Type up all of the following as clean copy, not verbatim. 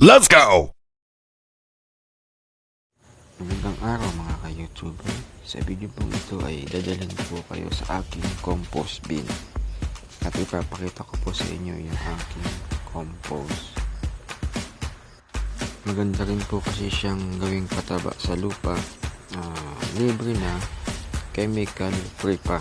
Let's go! Magandang araw mga ka-YouTuber. Sa video pong ito ay dadalhin po kayo sa aking compost bin. At ipapakita ko po sa inyo yung aking compost. Maganda rin po kasi siyang gawing pataba sa lupa. Libre na, chemical free pa.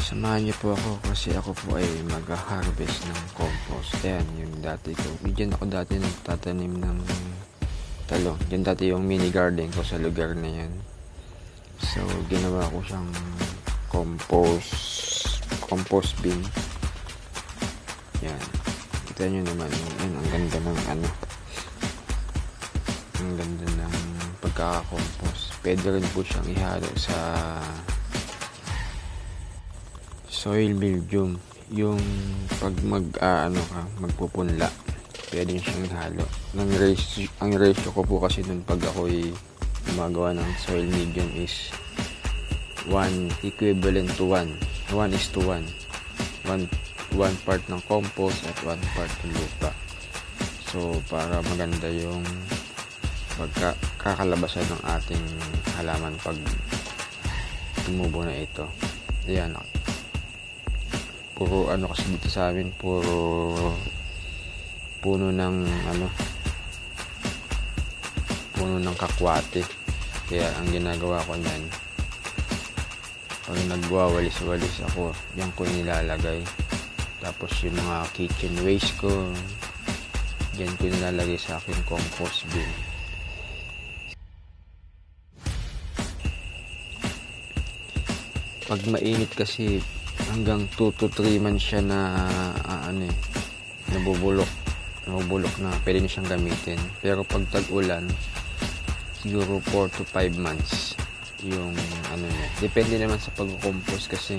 Samahan niyo po ako kasi ako po ay mag-harvest ng compost. Ayan, yung dati ko. Diyan ako dati nagtatanim ng talong. Diyan dati yung mini garden ko sa lugar na yan. So, ginawa ko siyang compost bin. Yan. Kita nyo naman. Yan, ang ganda ng ang ganda ng pagkaka-compost. Pwede rin po siyang ihalo sa soil medium. Yung pag magpupunla, pwede siyang ihalo. Ang ratio ko po kasi nun pag ako'y gumagawa ng soil medium is 1 equivalent to 1. 1:1. 1 part ng compost at 1 part ng lupa. So, para maganda yung pagkakalabasan ng ating halaman pag tumubo na ito. Ayan. Puro kasi dito sa amin, puro puno ng kakwate. Kaya ang ginagawa ko niyan, pag nagwawalis-walis ako, yan ko nilalagay. Tapos yung mga kitchen waste ko, yan ko nilalagay sa aking compost bin. Pag mainit kasi, hanggang 2 to 3 months siya na nabubulok na pwede na siyang gamitin. Pero pag tag-ulan, siguro 4 to 5 months yung niya. Depende naman sa pag-compost kasi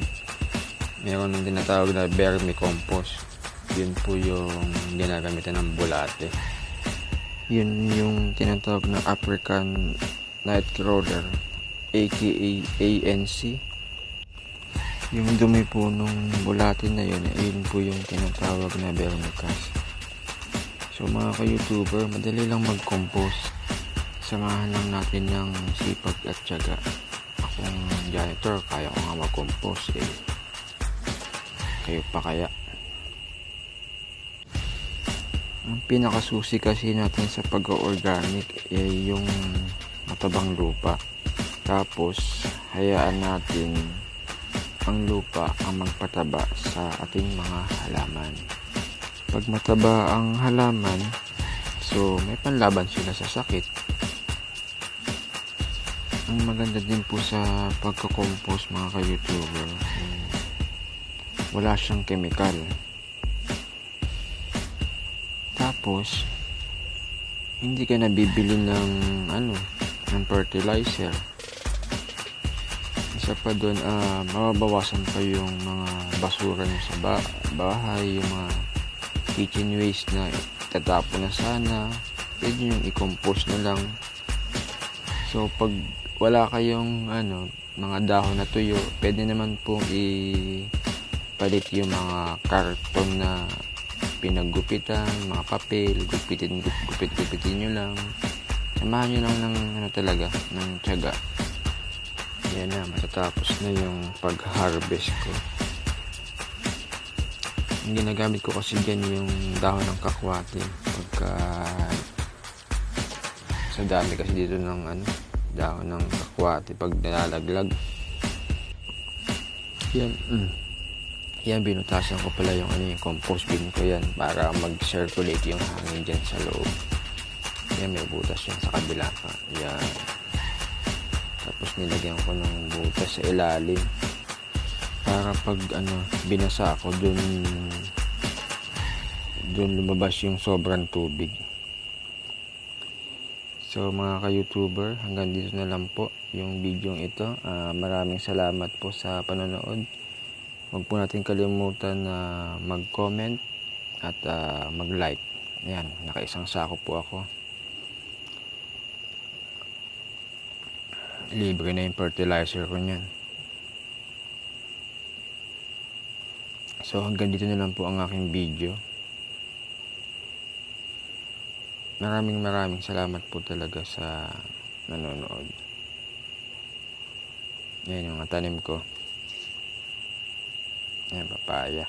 meron ng tinatawag na vermicompost. Yun po yung ginagamitan ng bulate. Yun yung tinatawag na African Nightcrawler, aka ANC. Yung dumi po nung bulate na yun, ayun po yung tinatawag na vermicast. So mga ka-YouTuber, madali lang mag-compost. Samahan lang natin ng sipag at tiyaga. Akong janitor, kaya ko nga mag-compost kayo pa kaya? Ang pinakasusi kasi natin sa pag-organic ay yung matabang lupa. Tapos, hayaan natin ang lupa ang magpataba sa ating mga halaman. Pag mataba ang halaman, so may panlaban sila sa sakit. Ang maganda din po sa pagka-compost mga ka-YouTuber, wala siyang chemical. Tapos, hindi ka nabibili ng fertilizer. Isa pa doon, mababawasan pa yung mga basura nyo sa bahay, yung mga kitchen waste na tatapon na sana, pwede yung i-compost na lang. So pag wala kayong mga dahon na tuyo, pwede naman pong ipalit yung mga karton na pinaggupitan, mga papel, gupitin nyo lang. Samahan nyo lang ng ng tiyaga. Yan na, matatapos na yung pag-harvest ko. Ang ginagamit ko kasi dyan yung dahon ng kakwate. Pagka sa dami kasi dito ng dahon ng kakwate pag nalalaglag. Yan, binutasan ko pala yung yung compost bin ko yan para mag-circulate yung hangin dyan sa loob. Yan, may butas yan sa kabila pa. Yan. Tapos nilagyan ko ng butas sa ilalim para pag binasa ako dun lumabas yung sobrang tubig. So mga ka-YouTuber, hanggang dito na lang po yung video ito. Maraming salamat po sa panonood. Huwag po natin kalimutan na mag-comment at mag-like. Ayan, naka-isang sako po ako. Libre na yung fertilizer ko niyan. So hanggang dito na lang po ang aking video. maraming salamat po talaga sa nanonood. Yan yung mga tanim ko. Yan, papaya.